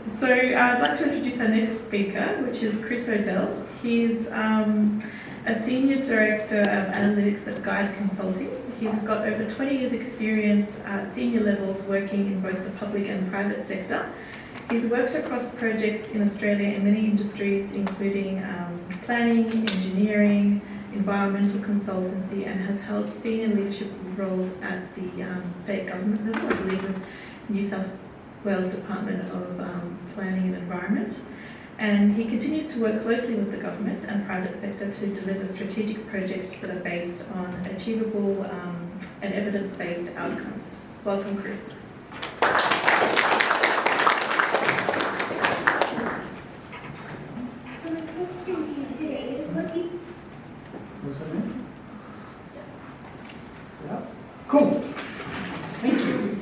So I'd like to introduce our next speaker, which is Chris O'Dell. He's a Senior Director of Analytics at GYDE Consulting. He's got over 20 years experience at senior levels working in both the public and private sector. He's worked across projects in Australia in many industries, including planning, engineering, environmental consultancy, and has held senior leadership roles at the state government level, I believe with New South Wales Department of Planning and Environment. And he continues to work closely with the government and private sector to deliver strategic projects that are based on achievable and evidence-based outcomes. Welcome, Chris. Cool. Thank you.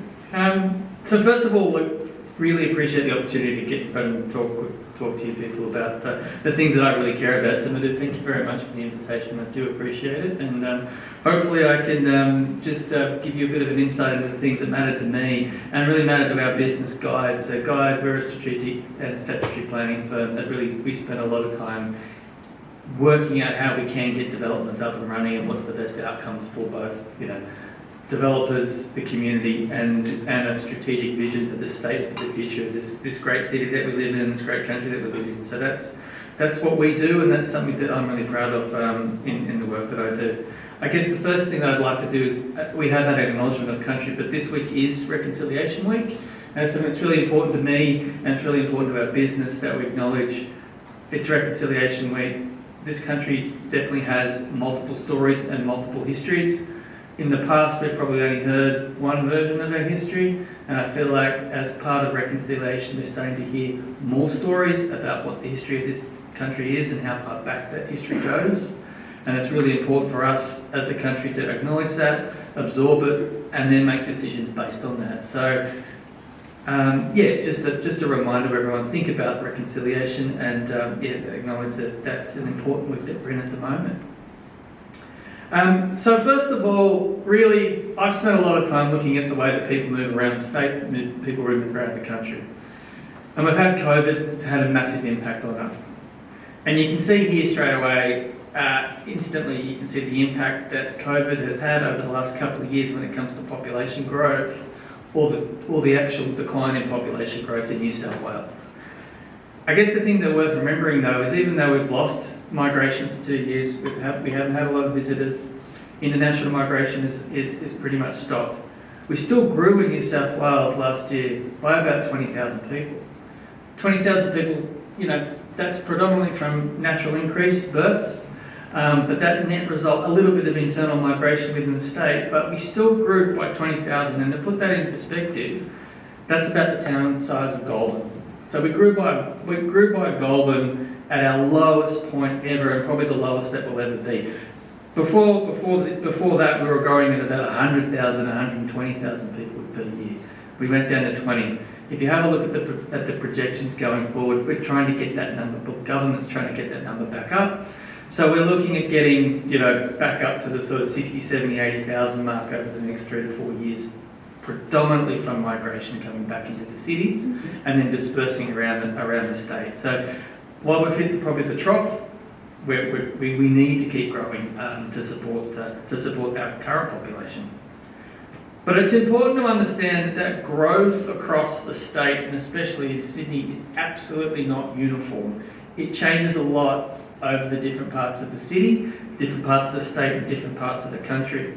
So first of all, I really appreciate the opportunity to get in front and talk to you people about the things that I really care about. So Madhu, thank you very much for the invitation. I do appreciate it, and hopefully I can just give you a bit of an insight into the things that matter to me and really matter to our business, GYDE. So GYDE, we're a strategic and statutory planning firm that really we spend a lot of time working out how we can get developments up and running and what's the best outcomes for both, developers, the community, and a strategic vision for the state, for the future of this great city that we live in, this great country that we live in. So that's what we do, and that's something that I'm really proud of in the work that I do. I guess the first thing that I'd like to do is, we have had an acknowledgement of country, but this week is Reconciliation Week, and it's something that's really important to me, and it's really important to our business that we acknowledge it's Reconciliation Week. This country definitely has multiple stories and multiple histories. In the past, we've probably only heard one version of our history, and I feel like as part of reconciliation, we're starting to hear more stories about what the history of this country is and how far back that history goes. And it's really important for us as a country to acknowledge that, absorb it, and then make decisions based on that. So, just a reminder to everyone, think about reconciliation and acknowledge that that's an important work that we're in at the moment. So first of all, really, I've spent a lot of time looking at the way that people move around the state, people move around the country. And we've had COVID, it's had a massive impact on us. And you can see here straight away, instantly, you can see the impact that COVID has had over the last couple of years when it comes to population growth, or the actual decline in population growth in New South Wales. I guess the thing that's worth remembering though is even though we've lost migration for 2 years, we haven't had a lot of visitors, international migration is pretty much stopped. We still grew in New South Wales last year by about 20,000 people. 20,000 people, that's predominantly from natural increase, births, but that net result, a little bit of internal migration within the state, but we still grew by 20,000, and to put that in perspective, that's about the town size of Goulburn. So we grew by Goulburn at our lowest point ever, and probably the lowest that we'll ever be. Before that, we were growing at about 100,000, 120,000 people per year. We went down to 20. If you have a look at the projections going forward, we're trying to get that number, but government's trying to get that number back up. So we're looking at getting, back up to the sort of 60, 70, 80,000 mark over the next 3 to 4 years, predominantly from migration coming back into the cities and then dispersing around the state. So while we've hit probably the trough, we need to keep growing to support our current population. But it's important to understand that growth across the state, and especially in Sydney, is absolutely not uniform. It changes a lot over the different parts of the city, different parts of the state, and different parts of the country.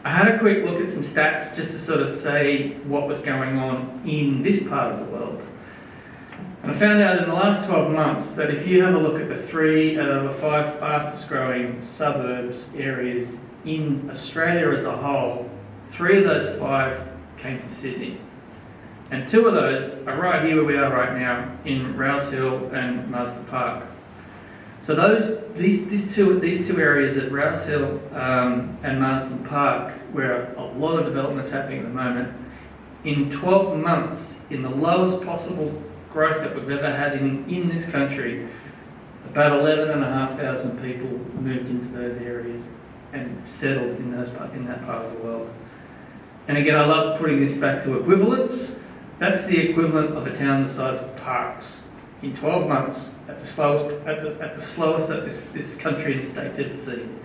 I had a quick look at some stats just to sort of say what was going on in this part of the world. And I found out in the last 12 months that if you have a look at the 3 out of the 5 fastest growing suburbs areas in Australia as a whole, 3 of those 5 came from Sydney. And 2 of those are right here where we are right now in Rouse Hill and Marsden Park. So these two areas of Rouse Hill and Marsden Park, where a lot of development is happening at the moment, in 12 months, in the lowest possible growth that we've ever had in this country, about 11,500 people moved into those areas and settled in that part of the world. And again, I love putting this back to equivalence. That's the equivalent of a town the size of Parkes in 12 months at the slowest that this country and state's ever seen.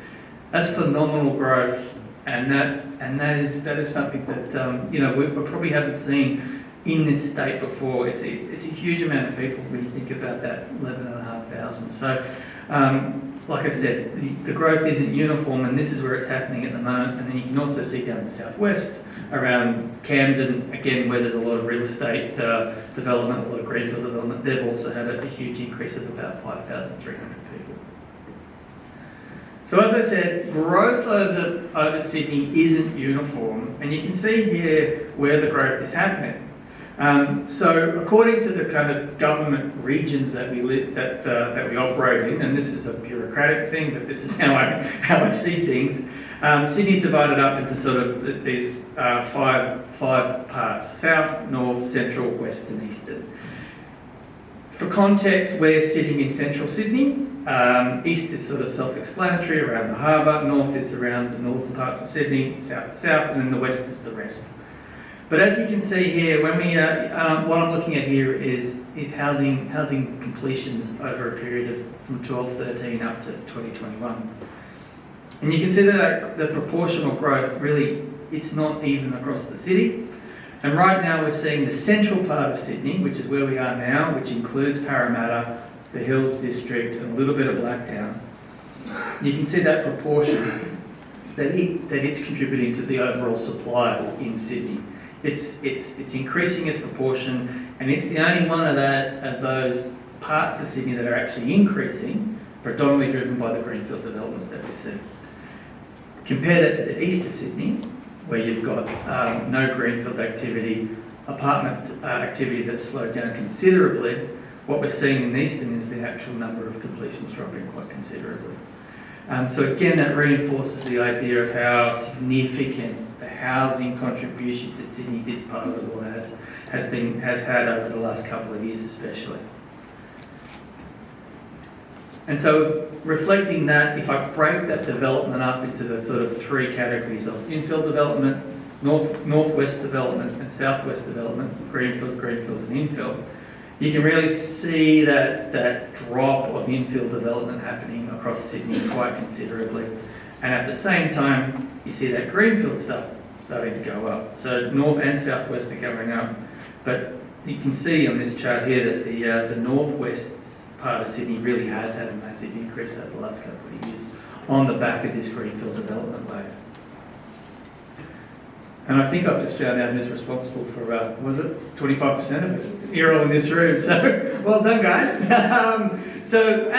That's phenomenal growth, and that is something that we probably haven't seen in this state before. It's a huge amount of people when you think about that 11,500. So, like I said, the growth isn't uniform, and this is where it's happening at the moment. And then you can also see down in the southwest, around Camden, again, where there's a lot of real estate development, a lot of greenfield development. They've also had a huge increase of about 5,300 people. So as I said, growth over Sydney isn't uniform, and you can see here where the growth is happening. So according to the kind of government regions that we operate in, and this is a bureaucratic thing, but this is how I see things. Sydney's divided up into sort of these five parts: south, north, central, west, and eastern. For context, we're sitting in central Sydney. East is sort of self-explanatory around the harbour. North is around the northern parts of Sydney. South is south, and then the west is the rest. But as you can see here, when we what I'm looking at here is housing completions over a period of from 12-13 up to 2021. And you can see that the proportional growth really, it's not even across the city. And right now we're seeing the central part of Sydney, which is where we are now, which includes Parramatta, the Hills District, and a little bit of Blacktown. You can see that proportion that it's contributing to the overall supply in Sydney. It's increasing its proportion, and it's the only one of those parts of Sydney that are actually increasing, predominantly driven by the greenfield developments that we see. Compare that to the east of Sydney, where you've got no greenfield activity, apartment activity that's slowed down considerably. What we're seeing in eastern is the actual number of completions dropping quite considerably. So again, that reinforces the idea of how significant the housing contribution to Sydney, this part of the world, has had over the last couple of years especially. And so reflecting that, if I break that development up into the sort of three categories of infill development, northwest development and southwest development, greenfield, and infill, you can really see that drop of infill development happening across Sydney quite considerably. And at the same time, you see that greenfield stuff starting to go up. So north and southwest are going up. But you can see on this chart here that the northwest part of Sydney really has had a massive increase over the last couple of years on the back of this greenfield development wave. And I think I've just found out who's responsible for, 25% of it? You're all in this room, so well done, guys. So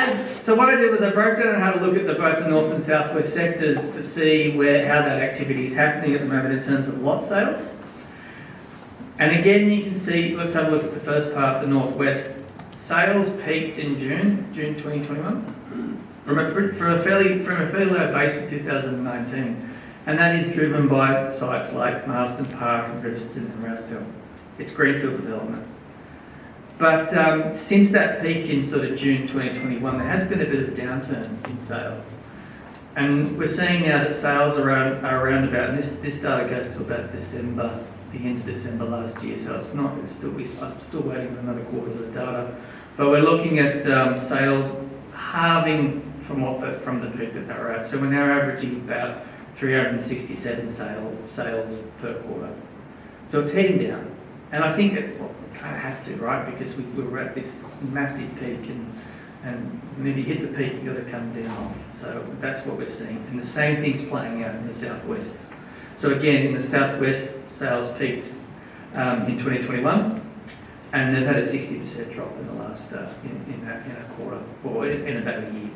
what I did was I broke down how to look at both the north and southwest sectors to see how that activity is happening at the moment in terms of lot sales. And again, you can see, let's have a look at the first part, the northwest. Sales peaked in June 2021, from a fairly low base in 2019, and that is driven by sites like Marsden Park and Riverston and Rouse Hill. It's greenfield development. But since that peak in sort of June 2021, there has been a bit of a downturn in sales, and we're seeing now that sales are around about, and this data goes to about December. The end of December last year, so I'm still waiting for another quarter's of data. But we're looking at sales halving from the peak that they were at. So we're now averaging about 367 sales per quarter. So it's heading down, and I think that we kind of have to, right? Because we were at this massive peak, and when you hit the peak, you've got to come down off. So that's what we're seeing, and the same thing's playing out in the southwest. So again, in the southwest, sales peaked in 2021, and they've had a 60% drop in the last in a quarter, or in about a year.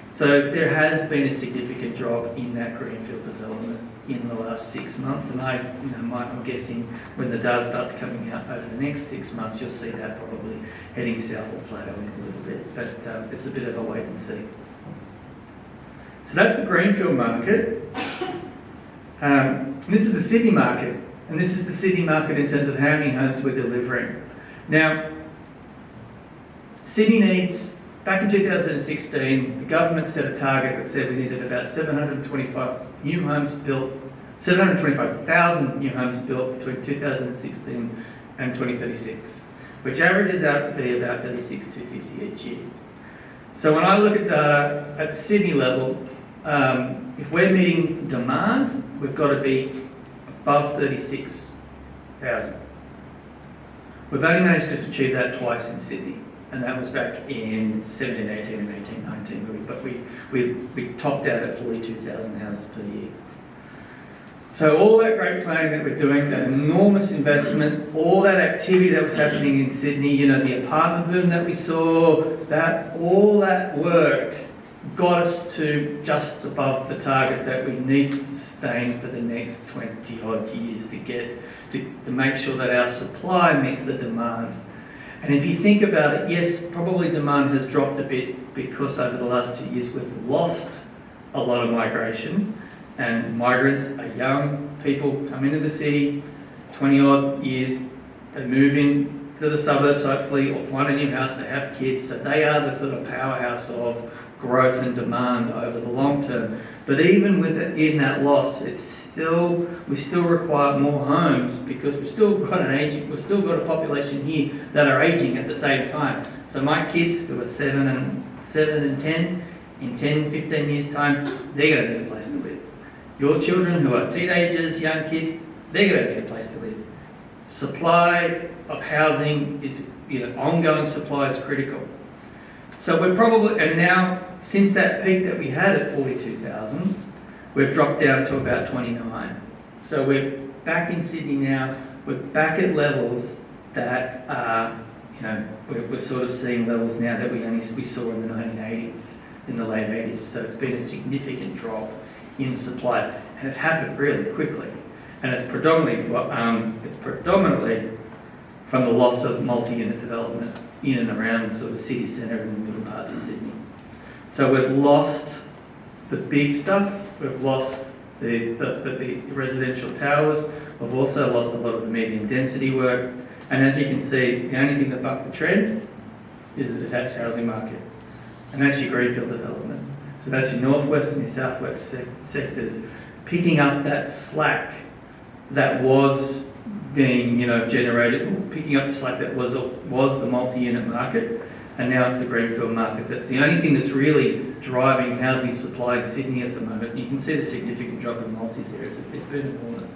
So there has been a significant drop in that greenfield development in the last 6 months, and I'm guessing when the data starts coming out over the next 6 months, you'll see that probably heading south or plateauing a little bit, but it's a bit of a wait and see. So that's the greenfield market. This is the Sydney market, and this is the Sydney market in terms of how many homes we're delivering. Now, Sydney needs, back in 2016, the government set a target that said we needed about 725,000 new homes built between 2016 and 2036, which averages out to be about 36,250 each year. So when I look at data at the Sydney level, if we're meeting demand, we've got to be above 36,000. We've only managed to achieve that twice in Sydney, and that was back in 1718 and 1819, but we topped out at 42,000 houses per year. So all that great planning that we're doing, that enormous investment, all that activity that was happening in Sydney, the apartment boom that we saw, all that work got us to just above the target that we need to sustain for the next 20 odd years to make sure that our supply meets the demand. And if you think about it, yes, probably demand has dropped a bit because over the last 2 years we've lost a lot of migration, and migrants are young people come into the city, 20 odd years, they move in to the suburbs hopefully or find a new house, they have kids, so they are the sort of powerhouse of growth and demand over the long term. But even in that loss, we still require more homes because we've still got a population here that are aging at the same time. So my kids who are 7 and 10, in 10, 15 years time, they're going to need a place to live. Your children who are teenagers, young kids, they're going to need a place to live. Supply of housing is, ongoing supply is critical. So we're probably, and now since that peak that we had at 42,000, we've dropped down to about 29. So we're back in Sydney now, we're back at levels that are, we're sort of seeing levels now that we saw in the 1980s, in the late 80s. So it's been a significant drop in supply, and it happened really quickly. And it's predominantly from the loss of multi-unit development in and around the sort of city centre and the middle parts of Sydney. So we've lost the big stuff, we've lost the residential towers, we've also lost a lot of the medium density work, and as you can see, the only thing that bucked the trend is the detached housing market, and that's your greenfield development. So that's your northwest and your southwest sectors picking up that slack that was being generated, picking up the slack that was the multi-unit market, and now it's the greenfield market. That's the only thing that's really driving housing supply in Sydney at the moment. You can see the significant drop in multis there. It's been enormous.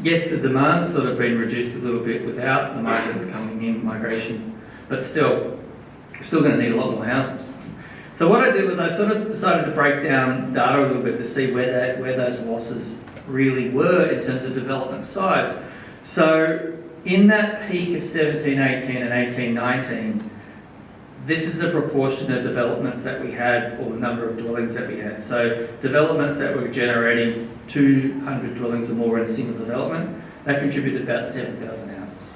Yes, the demand's sort of been reduced a little bit without the migrants coming in, migration, but still, we're still going to need a lot more houses. So what I did was I sort of decided to break down data a little bit to see where those losses really were in terms of development size. So in that peak of 1718 and 1819, this is the proportion of developments that we had, or the number of dwellings that we had. So developments that were generating 200 dwellings or more in a single development, that contributed about 7,000 houses.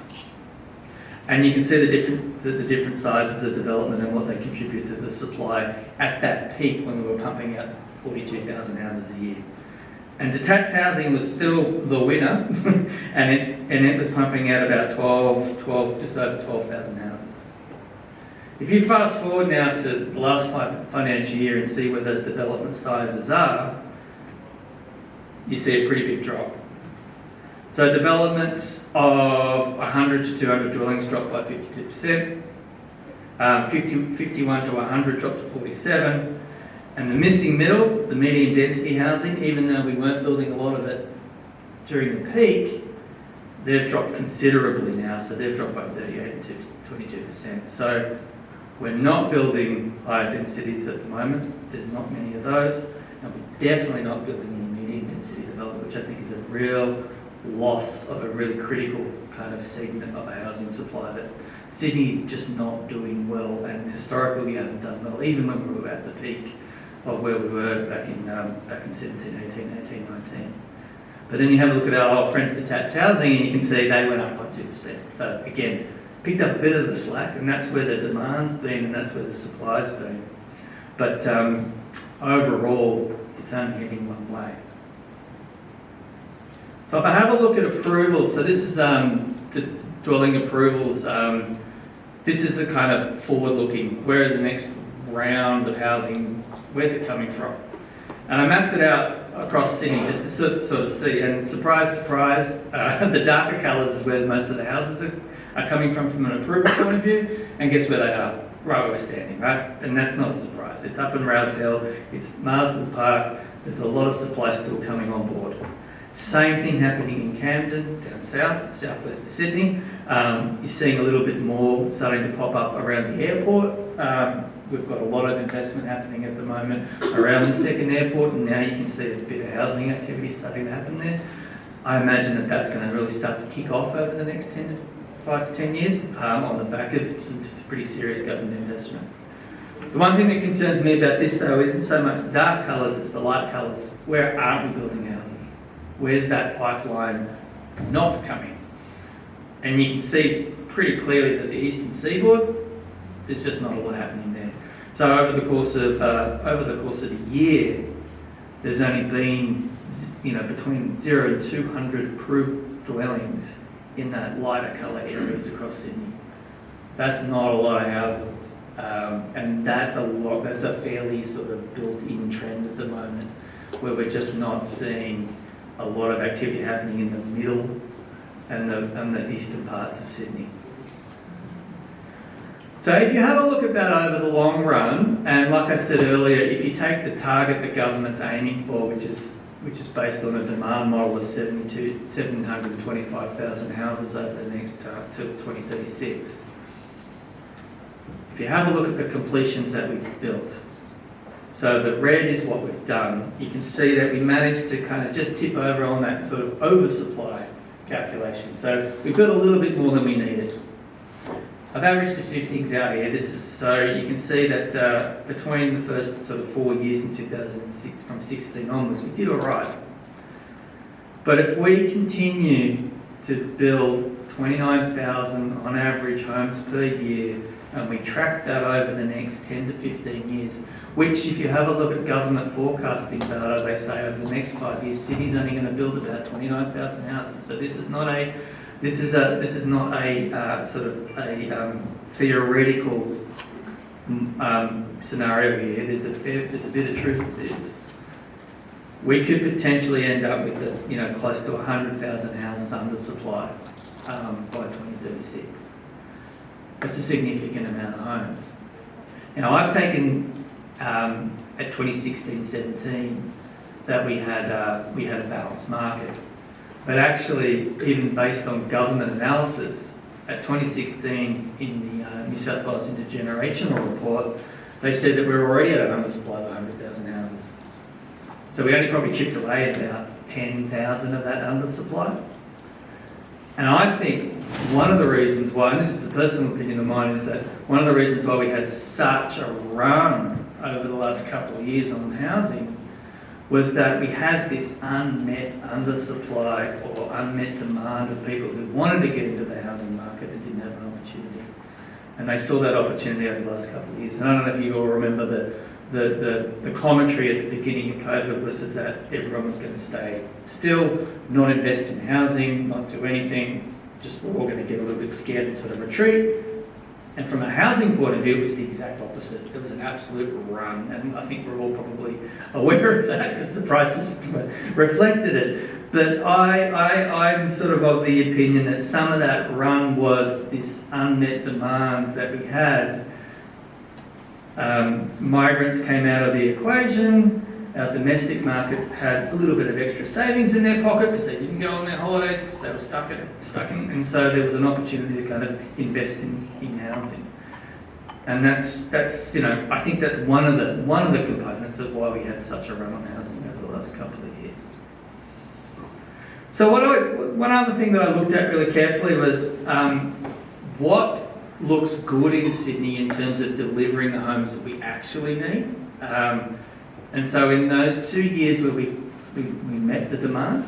And you can see the different sizes of development and what they contribute to the supply at that peak when we were pumping out 42,000 houses a year. And detached housing was still the winner, and it was pumping out about just over 12,000 houses. If you fast forward now to the last financial year and see where those development sizes are, you see a pretty big drop. So developments of 100 to 200 dwellings dropped by 52%, 51 to 100 dropped to 47%, and the missing middle, the medium density housing, even though we weren't building a lot of it during the peak, they've dropped considerably now, so they've dropped by 38 to 22%. So we're not building higher densities at the moment, there's not many of those, and we're definitely not building any medium density development, which I think is a real loss of a really critical kind of segment of a housing supply that Sydney's just not doing well, and historically we haven't done well, even when we were at the peak of where we were back in 1718, 1819. But then you have a look at our old friends detached housing and you can see they went up by 2%. So again, picked up a bit of the slack, and that's where the demand's been and that's where the supply's been. But overall, it's only heading one way. So if I have a look at approvals, so this is the dwelling approvals. This is a kind of forward-looking, where are the next round of housing, where's it coming from? And I mapped it out across Sydney just to sort of see. And surprise, surprise, the darker colours is where most of the houses are coming from an approval point of view. And guess where they are? Right where we're standing, right? And that's not a surprise. It's up in Rouse Hill, it's Marsden Park, there's a lot of supply still coming on board. Same thing happening in Camden, down south, southwest of Sydney. You're seeing a little bit more starting to pop up around the airport. We've got a lot of investment happening at the moment around the second airport, and now you can see a bit of housing activity starting to happen there. I imagine that that's going to really start to kick off over the next 5 to 10 years on the back of some pretty serious government investment. The one thing that concerns me about this though isn't so much the dark colours, it's the light colours. Where aren't we building houses? Where's that pipeline not coming? And you can see pretty clearly that the eastern seaboard, there's just not a lot happening there. So over the course of the year, there's only been between 0 and 200 approved dwellings in that lighter colour areas across Sydney. That's not a lot of houses, and that's a fairly sort of built-in trend at the moment, where we're just not seeing a lot of activity happening in the middle and the eastern parts of Sydney. So if you have a look at that over the long run, and like I said earlier, if you take the target the government's aiming for, which is based on a demand model of 725,000 houses over the next to 2036. If you have a look at the completions that we've built, so the red is what we've done, you can see that we managed to kind of just tip over on that sort of oversupply calculation. So we built a little bit more than we needed. I've averaged a few things out here. So you can see that between the first sort of 4 years in 2006, from 16 onwards, we did all right. But if we continue to build 29,000 on average homes per year, and we track that over the next 10 to 15 years, which if you have a look at government forecasting data, they say over the next 5 years, Sydney's only going to build about 29,000 houses. So this is not a sort of a theoretical scenario here. There's a bit of truth to this. We could potentially end up with close to 100,000 houses under supply by 2036. That's a significant amount of homes. Now I've taken at 2016-17 that we had a balanced market. But actually, even based on government analysis, at 2016 in the New South Wales Intergenerational Report, they said that we're already at an undersupply of 100,000 houses. So we only probably chipped away at about 10,000 of that undersupply. And I think one of the reasons why, and this is a personal opinion of mine, is that one of the reasons why we had such a run over the last couple of years on housing was that we had this unmet undersupply or unmet demand of people who wanted to get into the housing market and didn't have an opportunity. And they saw that opportunity over the last couple of years. And I don't know if you all remember the commentary at the beginning of COVID was that everyone was going to stay still, not invest in housing, not do anything, just we're all going to get a little bit scared and sort of retreat. And from a housing point of view, it was the exact opposite. It was an absolute run, and I think we're all probably aware of that because the prices reflected it. But I'm sort of the opinion that some of that run was this unmet demand that we had. Migrants came out of the equation. Our domestic market had a little bit of extra savings in their pocket because they didn't go on their holidays because they were stuck in, and so there was an opportunity to kind of invest in housing. And that's I think that's one of the components of why we had such a run on housing over the last couple of years. So one other thing that I looked at really carefully was what looks good in Sydney in terms of delivering the homes that we actually need. And so in those 2 years where we met the demand,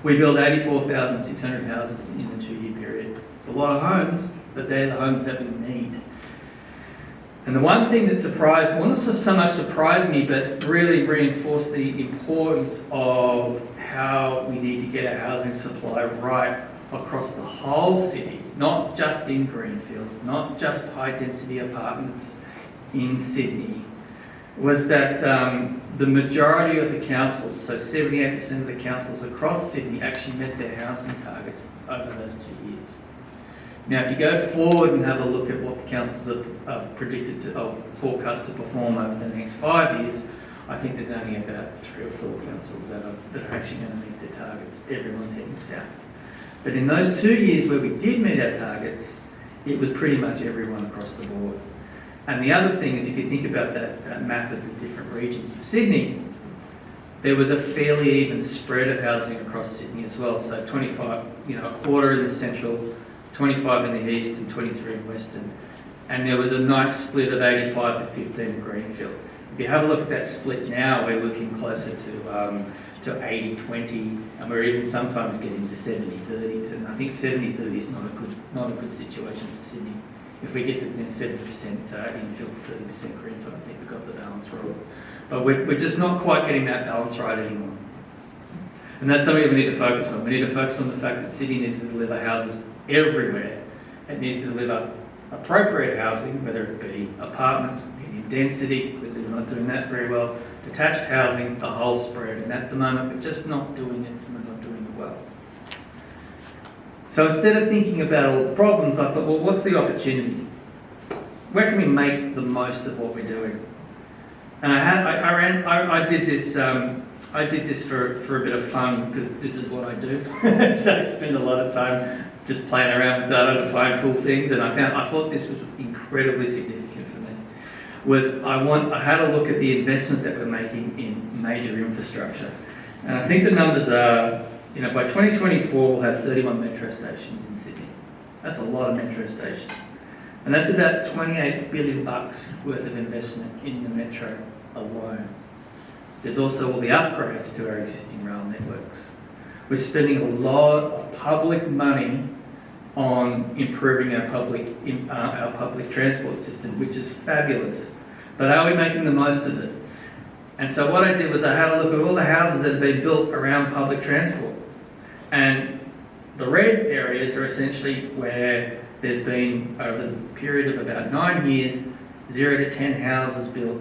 we built 84,600 houses in a 2-year period. It's a lot of homes, but they're the homes that we need. And the one thing that not so much surprised me, but really reinforced the importance of how we need to get our housing supply right across the whole city, not just in Greenfield, not just high-density apartments in Sydney, was that the majority of the councils, so 78% of the councils across Sydney, actually met their housing targets over those 2 years. Now, if you go forward and have a look at what the councils are predicted to, forecast to perform over the next 5 years, I think there's only about 3 or 4 councils that are actually going to meet their targets. Everyone's heading south. But in those 2 years where we did meet our targets, it was pretty much everyone across the board. And the other thing is, if you think about that map of the different regions of Sydney, there was a fairly even spread of housing across Sydney as well. So 25, a quarter in the central, 25 in the east and 23 in western. And there was a nice split of 85 to 15 in Greenfield. If you have a look at that split now, we're looking closer to 80-20, and we're even sometimes getting to 70-30s. And I think 70-30 is not a good situation for Sydney. If we get to 70% infill, 30% greenfield, I think we've got the balance right. But we're just not quite getting that balance right anymore. And that's something we need to focus on. We need to focus on the fact that Sydney needs to deliver houses everywhere. It needs to deliver appropriate housing, whether it be apartments, medium density, clearly we're not doing that very well, detached housing, the whole spread. And at the moment, we're just not doing it, and we're not doing it well. So instead of thinking about all the problems, I thought, well, what's the opportunity? Where can we make the most of what we're doing? And I did this for a bit of fun, because this is what I do. So I spend a lot of time just playing around with data to find cool things, and I thought this was incredibly significant for me. I had a look at the investment that we're making in major infrastructure, and I think the numbers are, by 2024 we'll have 31 metro stations in Sydney. That's a lot of metro stations, and that's about $28 billion worth of investment in the metro alone. There's also all the upgrades to our existing rail networks. We're spending a lot of public money on improving our public transport system, which is fabulous. But are we making the most of it? And so what I did was I had a look at all the houses that have been built around public transport. And the red areas are essentially where there's been, over the period of about 9 years, 0 to 10 houses built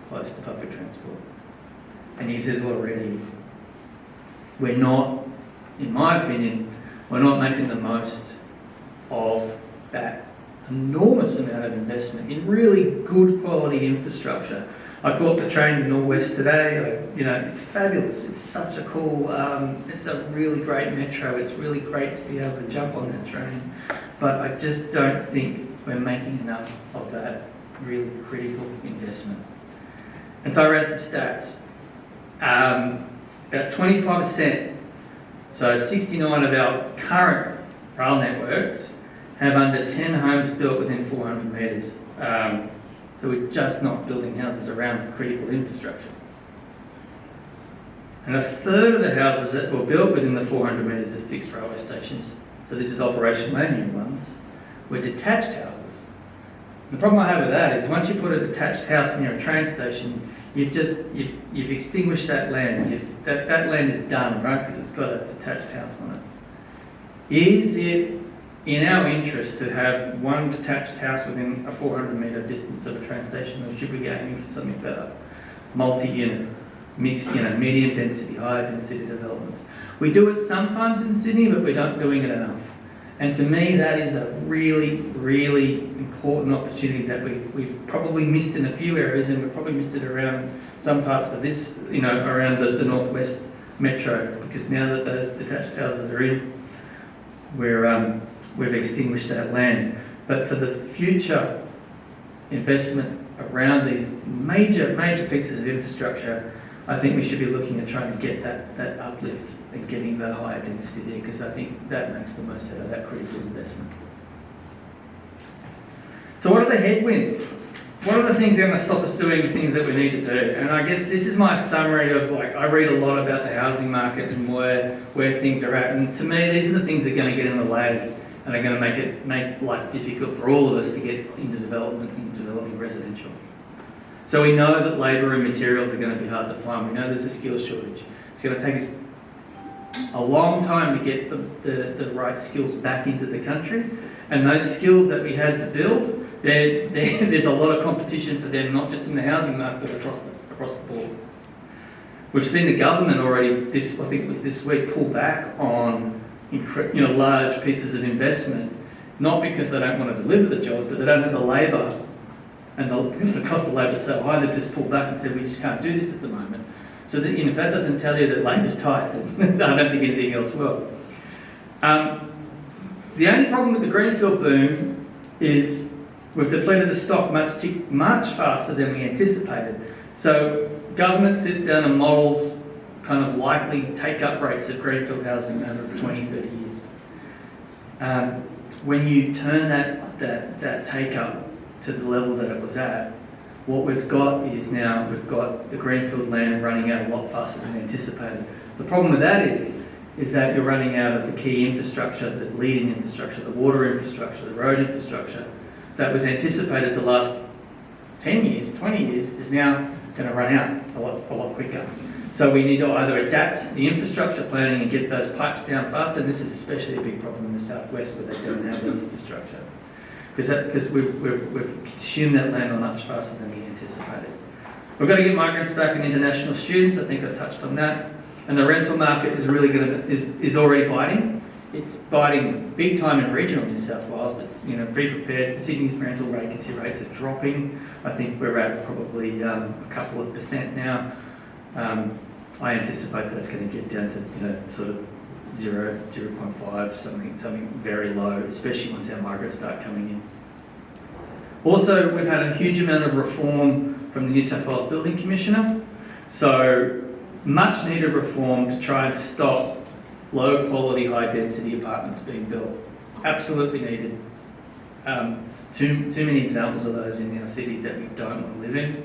close to public transport. And he says already, we're not, in my opinion, we're not making the most of that enormous amount of investment in really good quality infrastructure. I caught the train in Norwest today. It's fabulous. It's such a cool, it's a really great metro. It's really great to be able to jump on that train. But I just don't think we're making enough of that really critical investment. And so I ran some stats. About 25%, so 69 of our current rail networks have under 10 homes built within 400 metres. So we're just not building houses around critical infrastructure. And a third of the houses that were built within the 400 metres of fixed railway stations, so this is operational and new ones, were detached houses. The problem I have with that is once you put a detached house near a train station, you've extinguished that land. That land is done, right? Because it's got a detached house on it. Is it in our interest to have one detached house within a 400 metre distance of a train station, or should we be aiming for something better? Multi-unit, mixed, medium density, higher density developments. We do it sometimes in Sydney, but we're not doing it enough. And to me, that is a really, really important opportunity that we've probably missed in a few areas, and we've probably missed it around some parts of this, around the northwest metro, because now that those detached houses are in, we've extinguished that land. But for the future investment around these major pieces of infrastructure, I think we should be looking at trying to get that uplift and getting that higher density there, because I think that makes the most out of that critical investment. So what are the headwinds? What are the things that are going to stop us doing the things that we need to do? And I guess this is my summary of, I read a lot about the housing market and where things are at. And to me, these are the things that are going to get in the way and are going to make life difficult for all of us to get into developing residential. So we know that labour and materials are going to be hard to find. We know there's a skills shortage. It's going to take us a long time to get the right skills back into the country. And those skills that we had to build, there's a lot of competition for them, not just in the housing market, but across the board. We've seen the government already, I think it was this week, pull back on large pieces of investment, not because they don't want to deliver the jobs, but they don't have the labour. And because the cost of labour is so high, they've just pulled back and said, we just can't do this at the moment. So that, if that doesn't tell you that labour's tight, then I don't think anything else will. The only problem with the greenfield boom is we've depleted the stock much faster than we anticipated. So government sits down and models kind of likely take-up rates of greenfield housing over 20, 30 years. When you turn that take-up to the levels that it was at, what we've got is now we've got the greenfield land running out a lot faster than anticipated. The problem with that is that you're running out of the key infrastructure, the leading infrastructure, the water infrastructure, the road infrastructure that was anticipated to last 10 years, 20 years, is now going to run out a lot quicker. So we need to either adapt the infrastructure planning and get those pipes down faster, and this is especially a big problem in the southwest where they don't have the infrastructure. Because we've consumed that land much faster than we anticipated. We've got to get migrants back and international students. I think I touched on that. And the rental market is really is already biting. It's biting big time in regional New South Wales, but be prepared. Sydney's rental vacancy rates are dropping. I think we're at probably a couple of % now. I anticipate that it's going to get down to sort of 0.5, something very low, especially once our migrants start coming in. Also, we've had a huge amount of reform from the New South Wales Building Commissioner. So much needed reform to try and stop low quality, high density apartments being built. Absolutely needed. Too many examples of those in our city that we don't want to live in.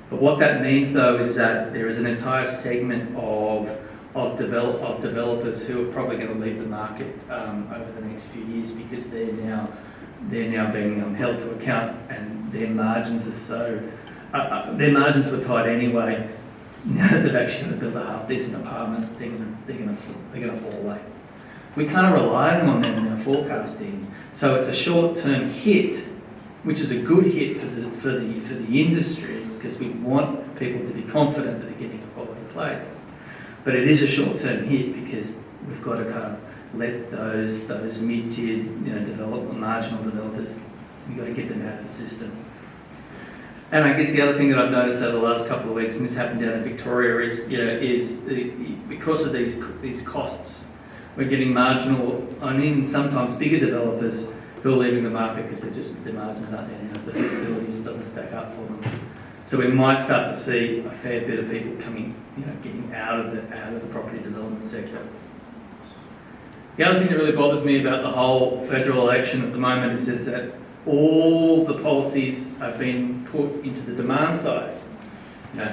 But what that means though is that there is an entire segment of developers who are probably going to leave the market over the next few years because they're now being held to account, and their margins are so their margins were tight anyway. Now that they've actually got to build a half decent apartment, they're going to fall away. We kind of rely on them in our forecasting, so it's a short-term hit, which is a good hit for the industry because we want people to be confident that they're getting a quality place. But it is a short-term hit because we've got to kind of let those mid-tier, marginal developers, we've got to get them out of the system. And I guess the other thing that I've noticed over the last couple of weeks, and this happened down in Victoria, is because of these costs, we're getting marginal, sometimes bigger developers who are leaving the market because their margins aren't there now. The feasibility just doesn't stack up for them. So we might start to see a fair bit of people coming, getting out of the property development sector. The other thing that really bothers me about the whole federal election at the moment is just that all the policies have been put into the demand side.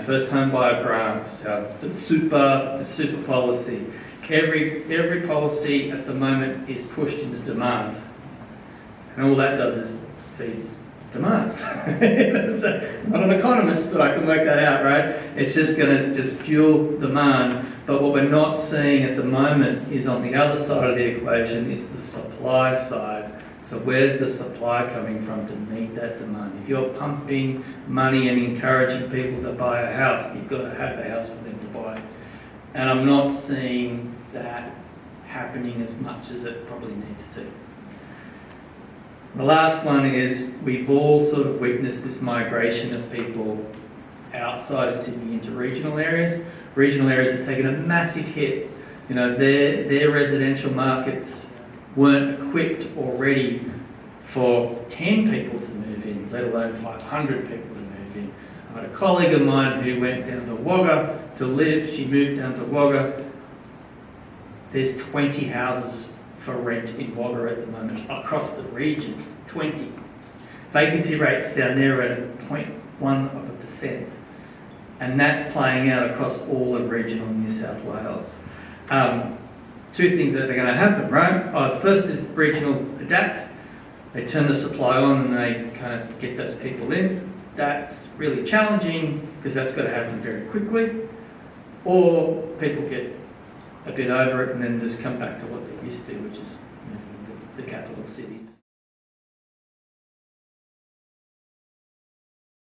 First home buyer grants, the super policy. Every policy at the moment is pushed into demand, and all that does is feeds demand. I'm not an economist, but I can work that out, right? It's just going to just fuel demand. But what we're not seeing at the moment is on the other side of the equation is the supply side. So where's the supply coming from to meet that demand? If you're pumping money and encouraging people to buy a house, you've got to have the house for them to buy. And I'm not seeing that happening as much as it probably needs to. The last one is we've all sort of witnessed this migration of people outside of Sydney into regional areas. Regional areas have taken a massive hit. Their residential markets weren't equipped or ready for 10 people to move in, let alone 500 people to move in. I had a colleague of mine who went down to Wagga to live. She moved down to Wagga. There's 20 houses for rent in Wagga at the moment across the region. 20. Vacancy rates down there are at 0.1%. And that's playing out across all of regional New South Wales. Two things that are going to happen, right? First is regional adapt. They turn the supply on and they kind of get those people in. That's really challenging because that's got to happen very quickly. Or people get a bit over it and then just come back to what they're used to, which is moving to the capital cities.